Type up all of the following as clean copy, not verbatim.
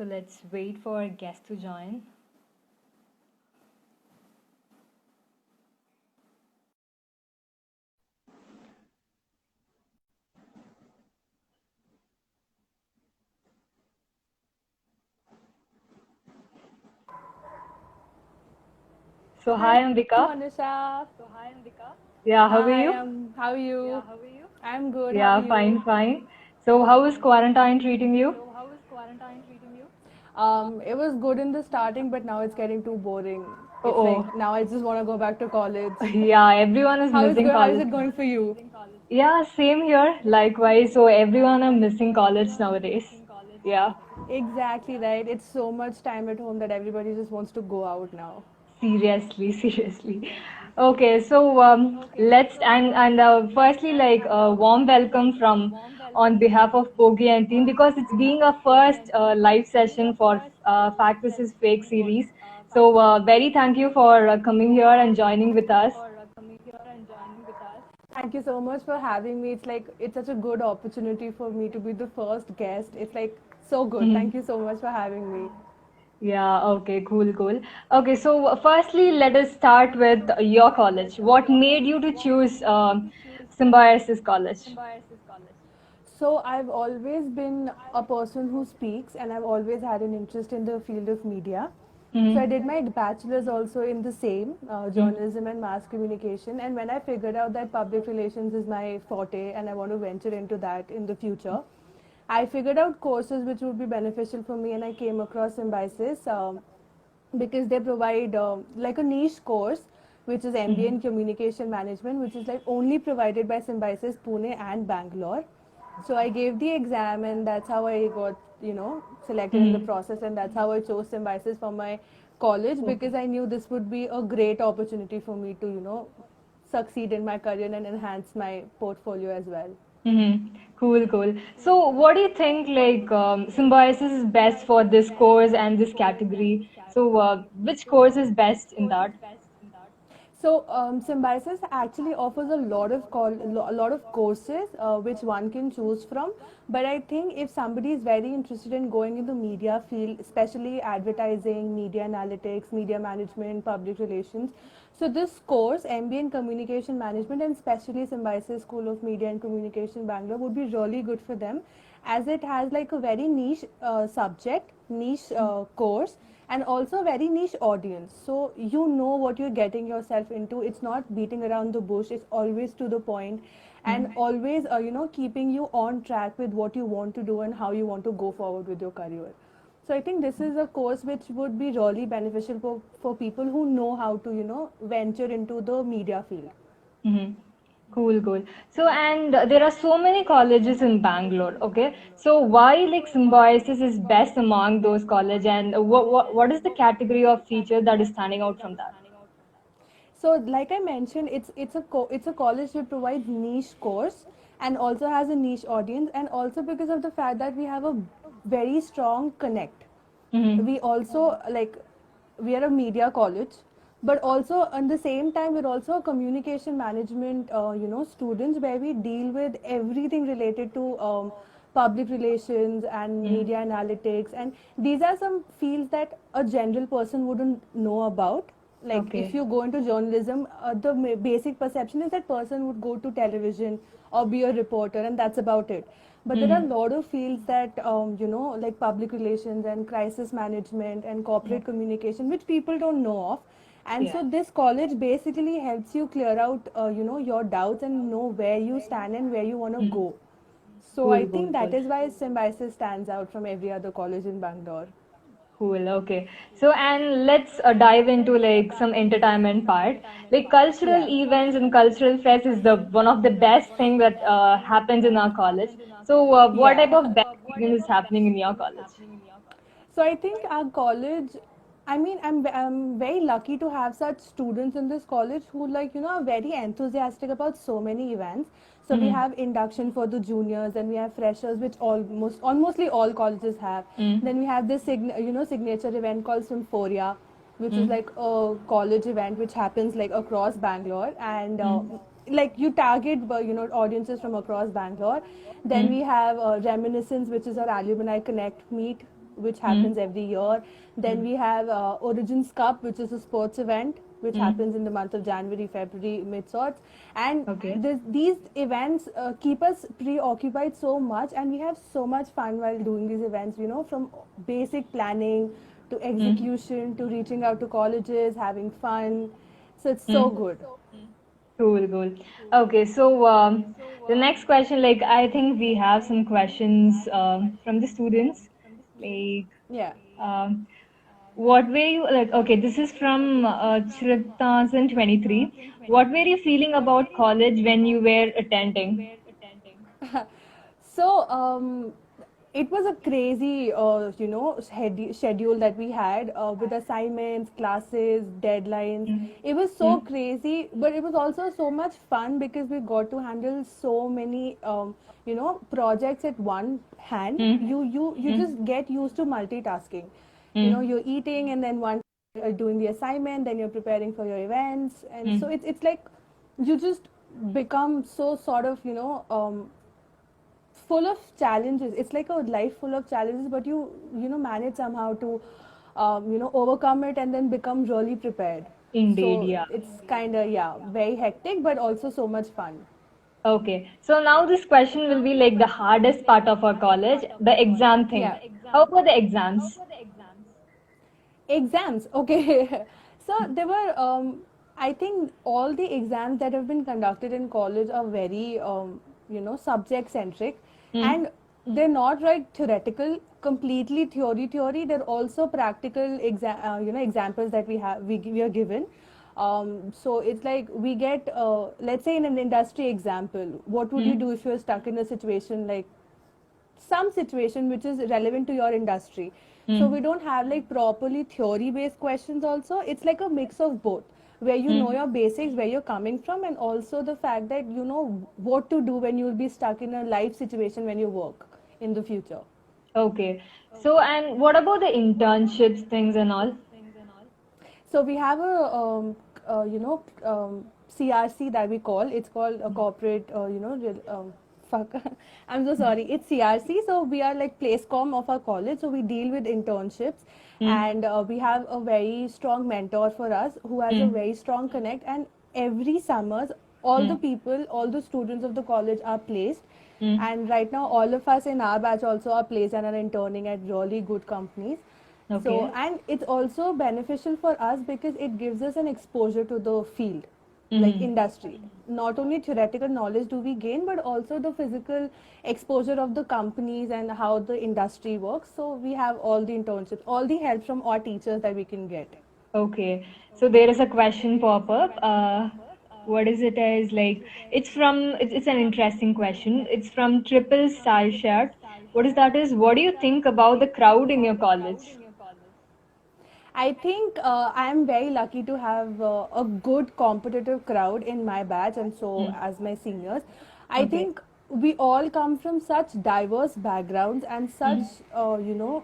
So let's wait for our guest to join. So hi Ambika. Manisha. Yeah, how are Hi, you? how are you? I'm good. How are Yeah, you? fine. So how is quarantine treating you? It was good in the starting, but now it's getting too boring. Oh, It's like oh. now I just want to go back to college. Yeah, everyone is missing How is college. it going for you? Yeah, same here. Likewise. So everyone are missing college nowadays. Yeah, Exactly right. It's so much time at home that everybody just wants to go out now. seriously, seriously. Okay, so let's firstly like a warm welcome from on behalf of Pogi and team because it's being a first live session for Fact versus Fake series. So very thank you for coming here and joining with us. Thank you so much for having me. It's such a good opportunity for me to be the first guest. It's like so good. Thank you so much for having me. Yeah, okay, cool. Okay, so firstly, let us start with your college. What made you to choose Symbiosis College? So I've always been a person who speaks, and I've always had an interest in the field of media. So I Mm-hmm. did my bachelor's also in the same journalism and mass communication. And when I figured out that public relations is my forte and I want to venture into that in the future, I figured out courses which would be beneficial for me, and I came across Symbiosis because they provide like a niche course which is MBA in communication management, which is like only provided by Symbiosis Pune and Bangalore. So I gave the exam, and that's how I got selected in the Mm-hmm. process, and that's how I chose Symbiosis for my college, because I knew this would be a great opportunity for me to succeed in my career and enhance my portfolio as well. Mm-hmm. Cool. So, what do you think like Symbiosis is best for this course and this category? So, which course is best in that? So Symbiosis actually offers a lot of courses which one can choose from. But I think if somebody is very interested in going in the media field, especially advertising, media analytics, media management, public relations, so this course, MBA in Communication Management, and especially Symbiosis School of Media and Communication Bangalore, would be really good for them, as it has like a very niche subject, niche course, and also very niche audience. So you know what you're getting yourself into. It's not beating around the bush. It's always to the point, and always keeping you on track with what you want to do and how you want to go forward with your career. So I think this is a course which would be really beneficial for people who know how to venture into the media field. Mm-hmm. Cool. So, and there are so many colleges in Bangalore. Okay, so why like Symbiosis is best among those college, and what is the category of feature that is standing out from that? So, like I mentioned, it's a college that provides niche course and also has a niche audience, and also because of the fact that we have a very strong connect. Mm-hmm. We also like we are a media college, but also at the same time we're also a communication management students, where we deal with everything related to public relations and media analytics, and these are some fields that a general person wouldn't know about. Like if Okay. you go into journalism, the basic perception is that person would go to television or be a reporter, and that's about it. But there are a Mm-hmm. lot of fields that like public relations and crisis management and corporate communication, which people don't know of. And Yeah. so this college basically helps you clear out your doubts and know where you stand and where you want to Mm-hmm. go. So I think Cool. that is why Symbiosis stands out from every other college in Bangalore. Cool. Okay. So, and let's dive into like some entertainment part. Like cultural Yeah. events and cultural fest is the one of the best thing that happens in our college. So, what type Yeah. of best event is happening in your college? So I think our college, I mean, I'm very lucky to have such students in this college who are very enthusiastic about so many events. So we Mm-hmm. have induction for the juniors, and we have freshers, which almostly all colleges have. Mm-hmm. Then we have this signature event called Symphoria, which is Mm-hmm. like a college event which happens like across Bangalore, and Mm-hmm. like you target audiences from across Bangalore. Then we have Reminiscence, which is our alumni connect meet, which happens every year. Then we have Origins Cup, which is a sports event which happens in the month of January, February, mid sorts. And Okay. these events keep us preoccupied so much, and we have so much fun while doing these events, you know, from basic planning to execution to reaching out to colleges, having fun. So it's so good. Cool, cool. Okay, so the next question, like I think we have some questions from the students. Like, Yeah. um, what were you like? Okay, this is from 2023. What were you feeling about college when you were attending? So it was a crazy, schedule that we had with assignments, classes, deadlines. It was so Mm, crazy, but it was also so much fun because we got to handle so many, projects at one hand. mm, You mm, just get used to multitasking. You know, mm, you're eating and then one doing the assignment, then you're preparing for your events, and so mm. it's like you just become so sort of full of challenges. It's like a life full of challenges, but you manage somehow to overcome it and then become really prepared. Indeed, So yeah. it's kind of, yeah, very hectic, but also so much fun. Okay, so now this question will be like the hardest part of our college, the exam thing. Yeah. How about the exams? Exams, okay. So there were, I think all the exams that have been conducted in college are very, subject centric, Mm, and they're not like theoretical, completely theory. They're also practical examples that we are given. So it's like we get, let's say in an industry example, what would you mm, do if you're stuck in a situation like some situation which is relevant to your industry. So we mm, don't have like properly theory based questions also. It's like a mix of both, where you know mm. your basics, where you're coming from, and also the fact that you know what to do when you'll be stuck in a life situation when you work in the future. Okay. So, and what about the internships, things and all? So we have a CRC that we call. It's called a corporate fuck. I'm so sorry. It's CRC. So we are like placecom of our college. So we deal with internships, Mm, and we have a very strong mentor for us who has a mm, very strong connect. And every summers, all the mm, people, all the students of the college are placed. mm. And right now, all of us in our batch also are placed and are interning at really good companies. So, Okay. and it's also beneficial for us because it gives us an exposure to the field, like Mm. industry. Not only theoretical knowledge do we gain, but also the physical exposure of the companies and how the industry works. So, we have all the internships, all the help from our teachers that we can get. Okay. So there is a question pop up. What is it as like it's an interesting question. It's from Triple Star Shot. What is that is what do you think about the crowd in your college? I think I am very lucky to have a good competitive crowd in my batch, and so Mm. as my seniors. I Okay. think we all come from such diverse backgrounds and such, Mm.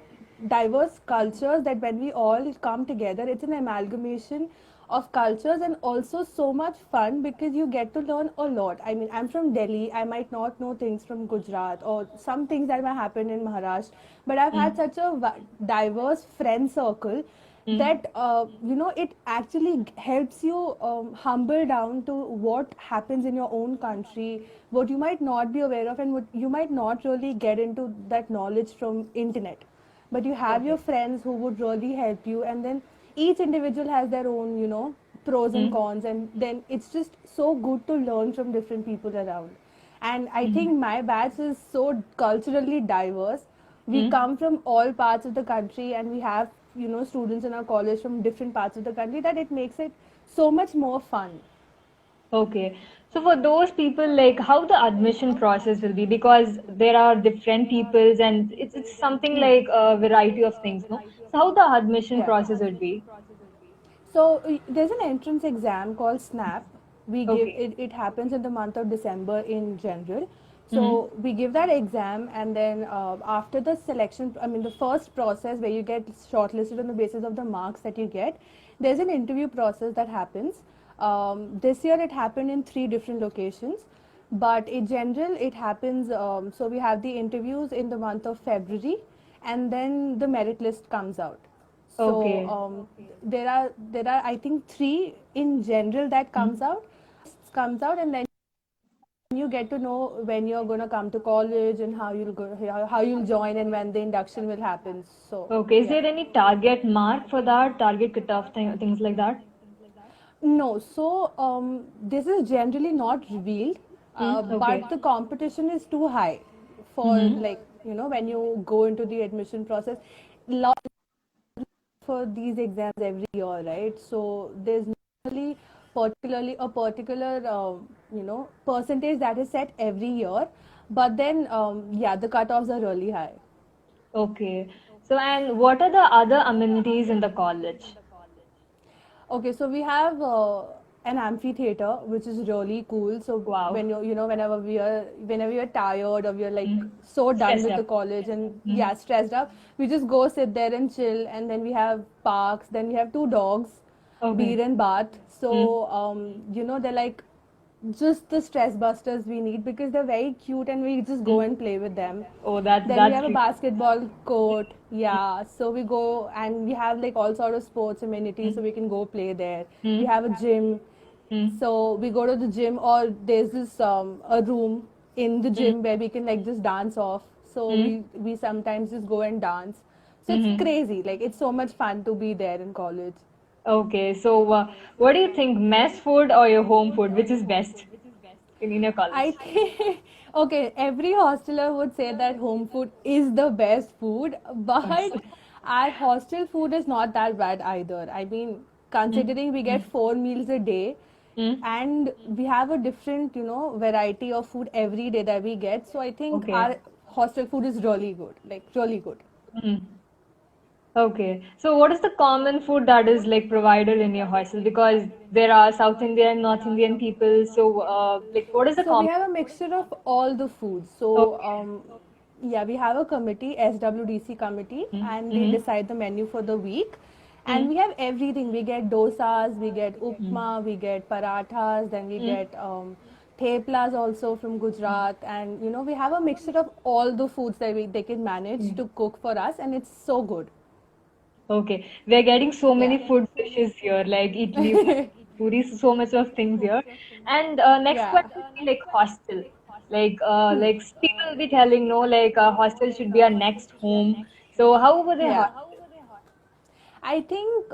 diverse cultures that when we all come together, it's an amalgamation of cultures and also so much fun because you get to learn a lot. I mean, I'm from Delhi, I might not know things from Gujarat or some things that might happen in Maharashtra, but I've had Mm. such a diverse friend circle Mm. that it actually helps you humble down to what happens in your own country, what you might not be aware of and what you might not really get into that knowledge from internet, but you have your Okay. friends who would really help you, and then each individual has their own pros and Mm. cons, and then it's just so good to learn from different people around. And I Mm. think my batch is so culturally diverse. We Mm. come from all parts of the country, and we have students in our college from different parts of the country, that it makes it so much more fun. Okay. So for those people, like how the admission process will be, because there are different peoples and it's something like a variety of things, no? So how the admission Yeah. process would be? So there's an entrance exam called SNAP. We give Okay. it. It happens in the month of December in general. Mm-hmm. So we give that exam, and then after the selection, I mean the first process where you get shortlisted on the basis of the marks that you get, there's an interview process that happens. This year it happened in 3 different locations, but in general it happens. So we have the interviews in the month of February, and then the merit list comes out. So Okay. there are I think three in general that Mm. comes out, and then you get to know when you're gonna come to college and how you'll join and when the induction will happen. So Okay. Is yeah. there any target mark for that? Target cutoff things like that? No, so this is generally not revealed, Mm. but Okay. the competition is too high for, Mm-hmm. like, when you go into the admission process. Lot for these exams every year, right? So there's normally particularly a particular percentage that is set every year, but then yeah, the cutoffs are really high. Okay. So, and what are the other amenities in the college? Okay, so we have an amphitheater, which is really cool. So Wow. when whenever you're tired or we're like Mm. so done Stressed with the up. college and Mm. yeah, stressed up, we just go sit there and chill. And then we have parks. Then we have two dogs, Okay. Beer and Bath. Mm. So they're like just the stress busters we need because they're very cute and we just go Mm. and play with them. Oh, that's Then we that's have a really. basketball court. Yeah, so we go and we have like all sort of sports amenities so Mm. we can go play there. We Mm. have a gym. Mm. So we go to the gym, or there's this a room in the Mm. gym where we can like just dance off. So Mm. we sometimes just go and dance. So it's Mm-hmm. crazy. Like it's so much fun to be there in college. Okay. So, what do you think, mess food or your home food? Which is best in your I college? think okay, every hosteler would say that home food is the best food, Yes. but our hostel food is not that bad either. I mean, Mm. considering we get 4 meals a day Mm. and we have a different, variety of food every day that we get, so I think Okay. our hostel food is really good, like really good. Mm. Okay. So what is the common food that is like provided in your hostel? Because there are South Indian, North Indian people. So like what is the So we common? have a mixture of all the foods. So Okay. yeah, we have a committee, SWDC committee, and they Mm-hmm. decide the menu for the week. And Mm-hmm. we have everything. We get dosas, we get Mm-hmm. upma, we get parathas, then we get theplas also from Gujarat, and we have a mixture of all the foods that they can manage Mm-hmm. to cook for us, and it's so good. Okay. We're getting so Yeah. many food dishes here, like idli, puri, so much of things here. And next Yeah. question would be like hostel. Like people will be telling no, like hostel should be our next home. So how were they? Yeah. I think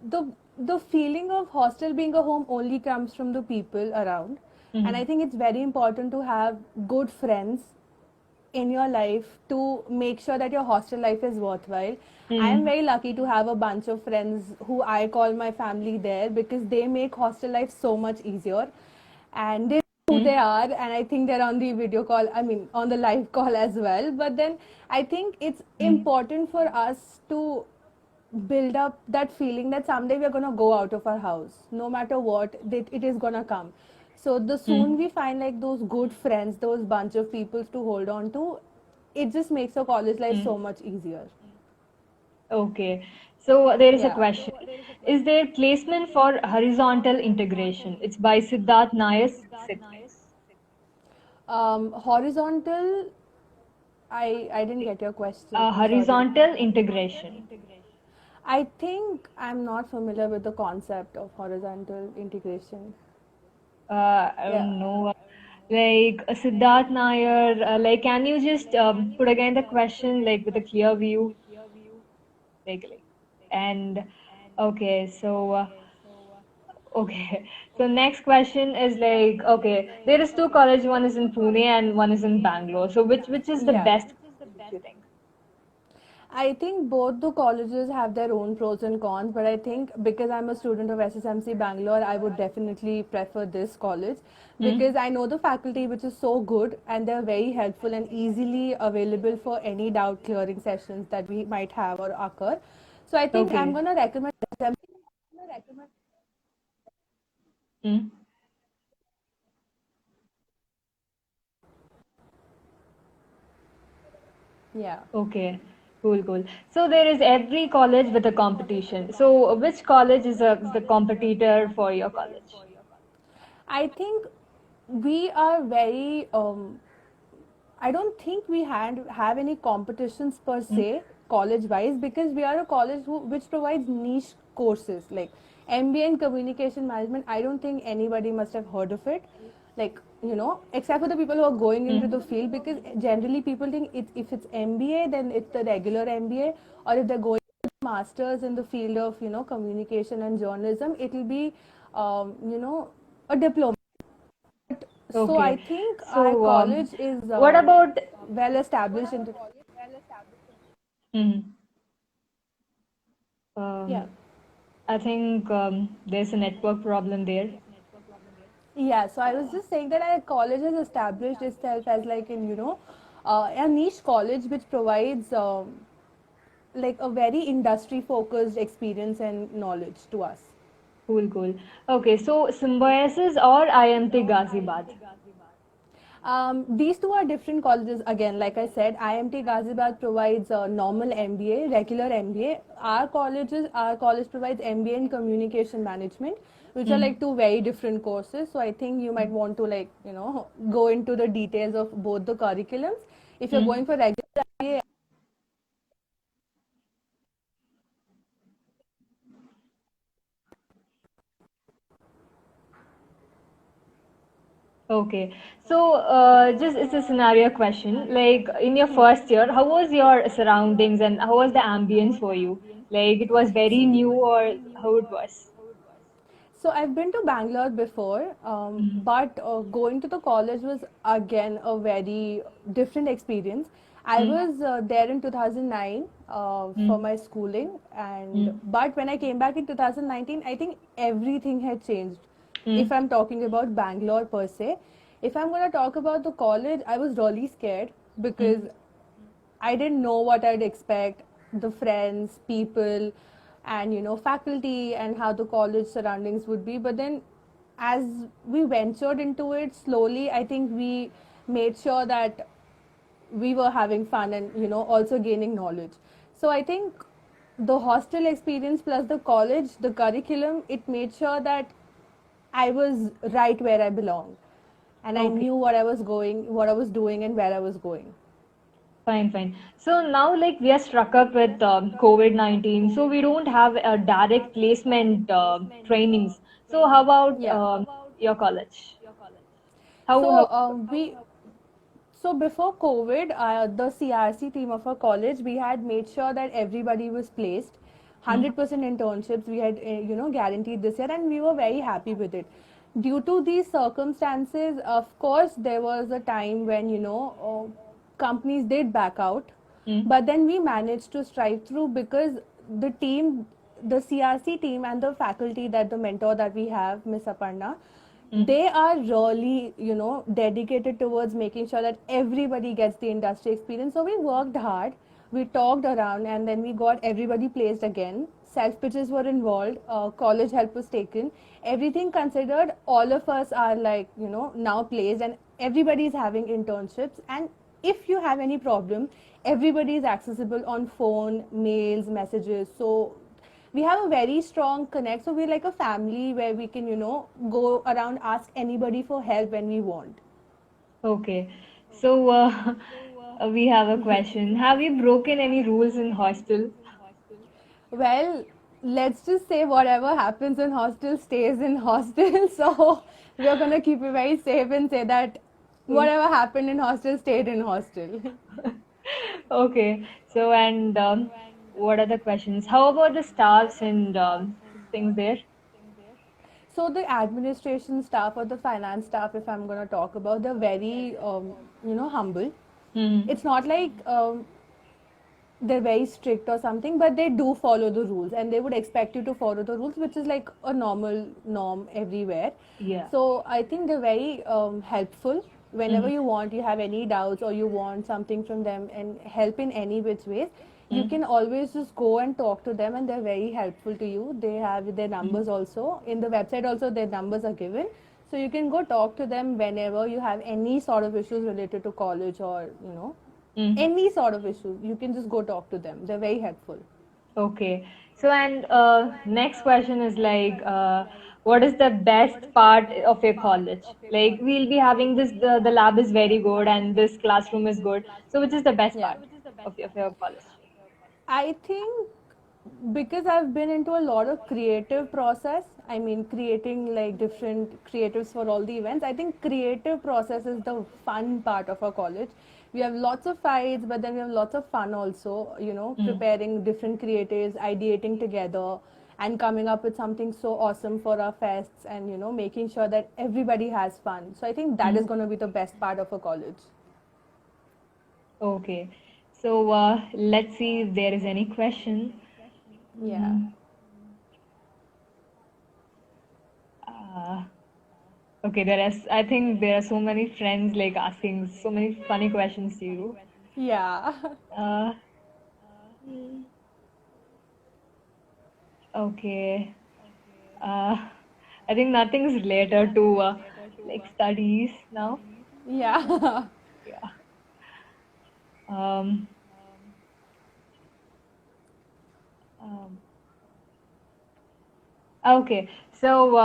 the the feeling of hostel being a home only comes from the people around, and I Mm-hmm. think it's very important to have good friends in your life to make sure that your hostel life is worthwhile. I am Mm-hmm. very lucky to have a bunch of friends who I call my family there because they make hostel life so much easier, and they know who they are, and I think they're on the video call, I mean on the live call as well. But then I think it's important for us to build up that feeling that someday we're going to go out of our house no matter what, that it is going to come. So the soon Mm-hmm. we find like those good friends, those bunch of people to hold on to, it just makes our college life so much easier. Okay. So there is a Yeah. question. Is there placement for horizontal integration? It's by Siddharth Nair. Horizontal, I didn't get your question, I'm sorry. Horizontal integration. I think I'm not familiar with the concept of horizontal integration. I Yeah. don't know. Like Siddharth Nair. Like, can you just put again the question like with a clear view? Like, and okay. So okay. So next question is like, okay, there is two college. One is in Pune and one is in Bangalore. So which is the Yeah. best college you think? I think both the colleges have their own pros and cons, but I think because I'm a student of SSMC Bangalore, I would definitely prefer this college Hmm? because I know the faculty, which is so good, and they're very helpful and easily available for any doubt clearing sessions that we might have or occur. So I think I'm Okay. gonna recommend SSMC. Hmm? Yeah. Okay. Cool, cool. So there is every college with a competition. So which college is the competitor for your college? I think we are very I don't think we have any competitions per se college wise, because we are a college which provides niche courses like MBA in communication management. I don't think anybody must have heard of it, like, except for the people who are going into the field, because generally people think if it's MBA, then it's the regular MBA, or if they're going masters in the field of communication and journalism, it will be a diploma. So I Okay. think our So, college is what about? well established into. Mhm. Yeah. Um, I think there's a network problem there. Yeah, so I was just saying that our college has established itself as like a niche college which provides like a very industry focused experience and knowledge to us. Cool, cool. Okay, so Symbiosis or IMT Ghaziabad? These two are different colleges. Again, like I said, IMT Ghaziabad provides a normal MBA, regular MBA. Our college provides MBA in communication management, which are like two very different courses. So I think you might want to like go into the details of both the curriculums. If you're going for regular MBA. Okay, so just it's a scenario question. Like in your first year, how was your surroundings and how was the ambience for you? Like it was very new or how it was? So I've been to Bangalore before, but going to the college was again a very different experience. I Mm, was there in 2009 for mm, my schooling, and mm, but when I came back in 2019, I think everything had changed. If mm, I'm talking about Bangalore per se, if I'm gonna talk about the college, I was really scared because mm. I didn't know what I'd expect, the friends, people, and faculty, and how the college surroundings would be. But then, as we ventured into it slowly, I think we made sure that we were having fun and also gaining knowledge. So I think the hostel experience plus the college, the curriculum, it made sure that I was right where I belong, and I Okay, knew what I was doing, and where I was going. fine, fine. So now, like, we are struck up with COVID-19, so we don't have a direct placement trainings. So how about Yeah. your college? How? So we so before COVID, the CRC team of our college, we had made sure that everybody was placed. Mm, 100% internships we had guaranteed this year, and we were very happy with it. Due to these circumstances, of course, there was a time when companies did back out, mm, but then we managed to strive through because the team, the CRC team, and the faculty, that the mentor that we have, Miss Aparna, mm. they are really dedicated towards making sure that everybody gets the industry experience. So we worked hard, we talked around, and then we got everybody placed again. Self pitches were involved, college help was taken, everything considered, all of us are like now placed, and everybody is having internships. And if you have any problem, everybody is accessible on phone, mails, messages. So we have a very strong connect. So we're like a family where we can go around, ask anybody for help when we want. Okay. So we have a question. Have you broken any rules in hostel? Well, let's just say whatever happens in hostel stays in hostel. So we're gonna keep it very safe and say that Mm. whatever happened in hostel stayed in hostel. Okay. So and what are the questions? How about the staffs and things there? So the administration staff or the finance staff, if I'm gonna talk about, they're very humble. Hmm. It's not like they're very strict or something, but they do follow the rules, and they would expect you to follow the rules, which is like a normal norm everywhere. Yeah. So I think they're very helpful. Whenever Hmm. you want, you have any doubts or you want something from them and help in any which ways, you Hmm. can always just go and talk to them, and they're very helpful to you. They have their Hmm. numbers also in the website. Also, their numbers are given, so you can go talk to them whenever you have any sort of issues related to college, or Hmm. any sort of issue. You can just go talk to them. They're very helpful. Okay. So and next question is like what is the best part of your college? Like we'll be having this, the lab is very good and this classroom is good. So which is the best Yeah. part of your college? I think because I've been into a lot of creative process, I mean creating like different creatives for all the events. I think creative process is the fun part of our college. We have lots of fights, but then we have lots of fun also, you know, Mm. preparing different creatives, ideating together and coming up with something so awesome for our fests and, you know, making sure that everybody has fun. So I think that Mm. is going to be the best part of a college. Okay. So let's see if there is any question. Yeah. Mm. Uh, okay, I think there are so many friends like asking so many funny questions to you. Yeah. Uh, mm, okay. Uh, I think nothing is related to like studies now. Yeah. Yeah. Um, um, okay. So,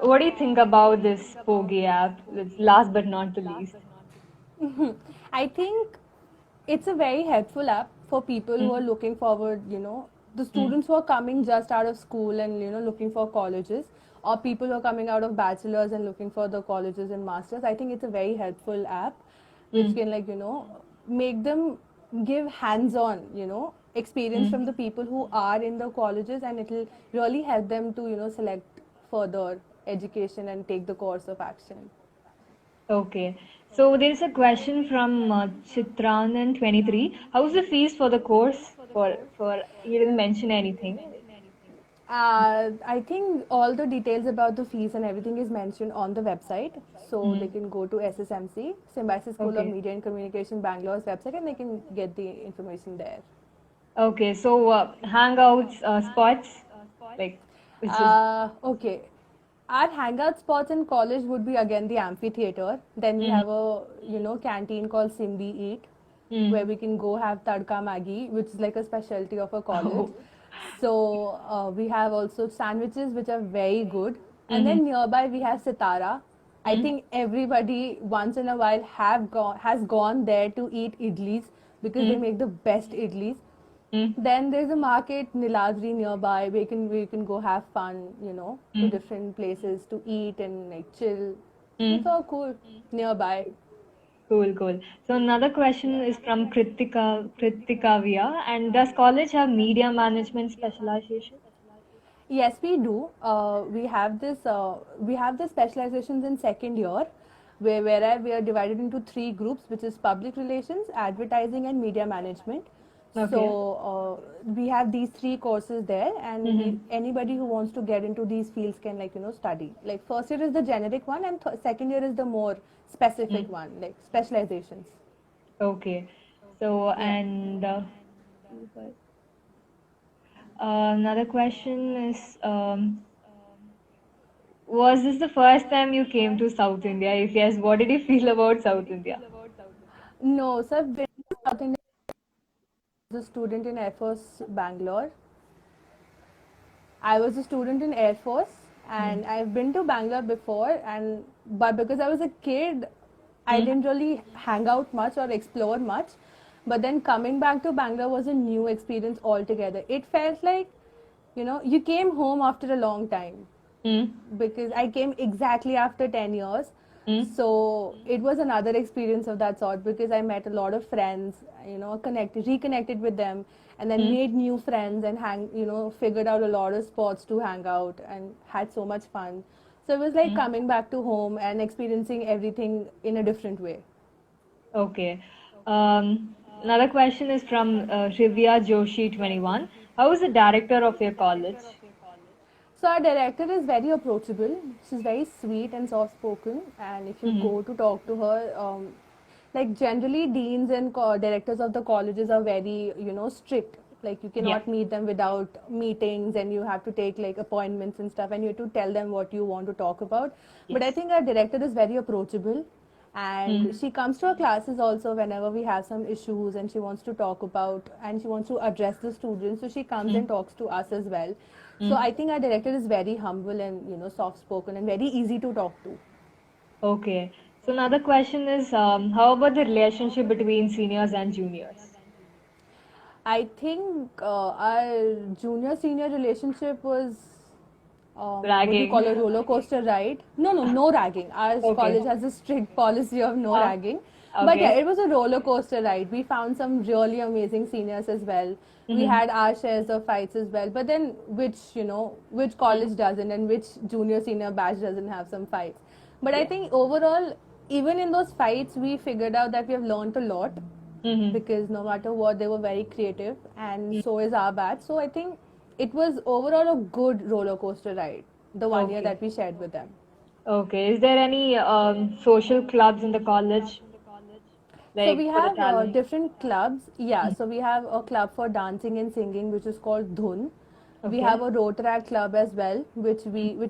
what do you think about this Pogi app? It's last but not the least. I think it's a very helpful app for people who are Mm, looking forward, you know, the mm, students who are coming just out of school and, you know, looking for colleges, or people who are coming out of bachelors and looking for the colleges and masters. I think it's a very helpful app which mm, can, like, you know, make them give hands on, you know, experience mm. from the people who are in the colleges, and it'll really help them to, you know, select further education and take the course of action. Okay. So there's a question from Chitranan 23. How's the fees for the course? For you didn't mention anything. I think all the details about the fees and everything is mentioned on the website. So they Mm. can go to SSMC, Symbiosis School of Okay. Media and Communication, Bangalore's website, and they can get the information there. Okay. So hangouts spots like which is Okay. Our hangout spots in college would be again the amphitheater. Then we mm, have a, you know, canteen called Simbi Eat, where mm. we can go have tadka Maggi, which is like a specialty of a college. Oh. So we have also sandwiches which are very good. And Mm-hmm. then nearby we have Sitara. I Mm, think everybody once in a while has gone there to eat idlis because they mm, make the best idlis. mm, Then there's a market Niladri nearby where we can go have fun, you know, to mm, different places to eat and like chill. So it's mm. all cool nearby. Cool, cool. So another question is from Kritikavia. And does college have media management specialization? Yes, we do. We have the specializations in second year, where we are divided into three groups, which is public relations, advertising, and media management. So Okay. we have these three courses there, and Mm-hmm. anybody who wants to get into these fields can, like, you know, study. Like first year is the generic one, and second year is the more specific Mm. one, like specializations. Okay. So Yeah. and another question is was this the first time you came to South India? If yes, what did you feel about South India? No, so I've been to South India as a student in Air Force Bangalore. I was a student in Air Force, Mm. and I've been to Bangalore before, and but because I was a kid, I Mm. didn't really hang out much or explore much. But then coming back to Bangalore was a new experience altogether. It felt like, you know, you came home after a long time Mm. because I came exactly after 10 years. Mm. So it was another experience of that sort because I met a lot of friends, you know, reconnected with them, and then Mm. made new friends and figured out a lot of spots to hang out and had so much fun. So it was like Mm. coming back to home and experiencing everything in a different way. Okay. Another question is from Shivya Joshi 21. How is the director of your college? So our director is very approachable. She's very sweet and soft spoken. And if you Mm-hmm. go to talk to her, like generally deans and directors of the colleges are very, you know, strict. Like you Yeah. cannot meet them without meetings, and you have to take like appointments and stuff, and you have to tell them what you want to talk about. But I Yes. think our director is very approachable, and Mm. she comes to our classes also whenever we have some issues and she wants to talk about and she wants to address the students, so she comes and Mm. talks to us as well. So I think our director is very humble and soft spoken and very easy to talk to. Okay. So another question is, how about the relationship between seniors and juniors? I think our junior senior relationship was what do you call Ragging. a roller coaster ride? No, no, no ragging. Our Okay. college has a strict policy of no Uh, ragging. But yeah, okay. it was a roller coaster ride. We found some really amazing seniors as well. We Mm-hmm. had our shares of fights as well. But then, which college doesn't, and which junior senior batch doesn't have some fights? But I Yeah. think overall, even in those fights, we figured out that we have learned a lot Mm-hmm. because no matter what, they were very creative, and so is our batch. So I think it was overall a good roller coaster ride, the 1 year Okay. that we shared with them. Okay. Is there any social clubs in the college, So we like for the have talent? different clubs. Yeah, so we have a club for dancing and singing, which is called Dhun. We Okay. have a Rotaract club as well, which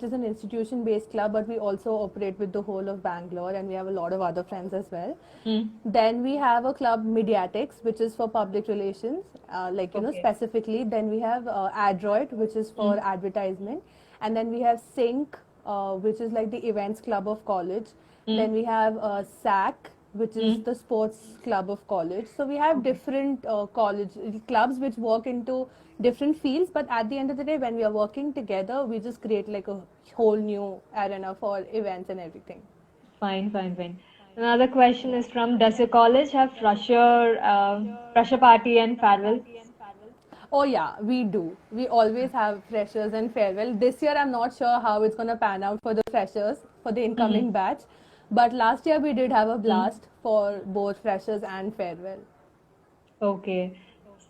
is an institution-based club, but we also operate with the whole of Bangalore, and we have a lot of other friends as well. Mm. Then we have a club Mediatics, which is for public relations, Okay. specifically. Then we have Adroit, which is for Mm. advertisement, and then we have Sync, which is like the events club of college. Mm. Then we have SAC, which is Mm. the sports club of college. So we have Okay. different college clubs which work into different fields, but at the end of the day, when we are working together, we just create like a whole new arena for events and everything. Fine, fine, fine. Another question Yeah. is from, does your college have fresher party and farewell? Oh yeah, we do. We always have freshers and farewell. This year, I'm not sure how it's gonna pan out for the freshers for the Mm-hmm. incoming batch, but last year we did have a Mm. blast for both freshers and farewell. Okay.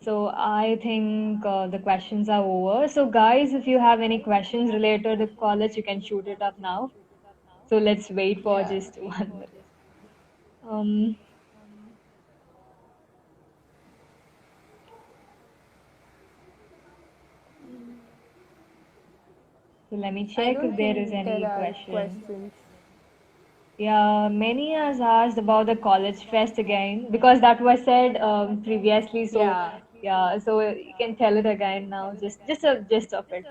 So I think the questions are over. So guys, if you have any questions related to college, you can shoot it up now. So let's wait for Yeah. just 1 minute. Um, so let me I check if don't there is think there any are question. questions. Yeah, many has asked about the college fest again because that was said previously. So Yeah. yeah, so you can tell it again now. Just a gist of it.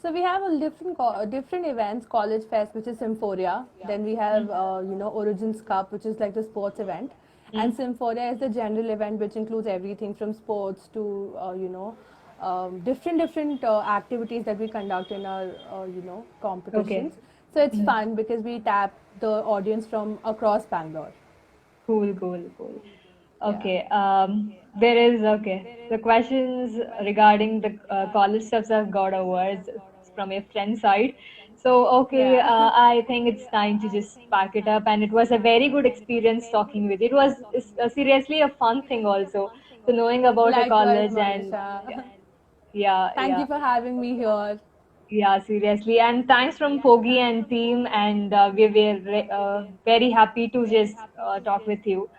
So we have a different events, College Fest, which is Symphoria. Then we have, Mm, Origins Cup, which is like the sports event, and mm, Symphoria is the general event, which includes everything from sports to, different activities that we conduct in our, okay. competitions. So it's Mm, fun because we tap the audience from across Bangalore. cool, cool, cool. Yeah. Okay. There is okay. The questions regarding the college stuff have got awards from your friend side. So okay, Yeah. I think it's time to just pack it up. And it was a very good experience talking with you. It was seriously a fun thing also. So knowing about a Likewise, college and Monisha. yeah, Thank yeah, you for having me here. yeah, seriously. And thanks from Pogi and team. And we were very happy to just talk with you.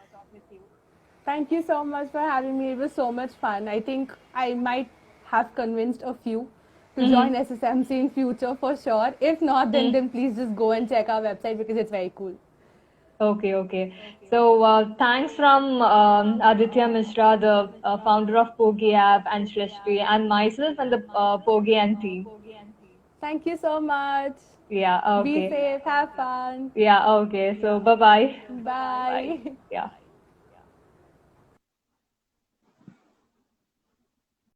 Thank you so much for having me. It was so much fun. I think I might have convinced a few to join Mm-hmm. SSMC in future for sure. If not, then please just go and check our website because it's very cool. Okay, okay. So thanks from Aditya Mishra, the founder of Pogi app, and Shrishti, and myself and the Pogi and team. Thank you so much. Yeah, Be okay. safe. Have fun. Yeah, okay. So bye bye. Bye. Bye. Yeah.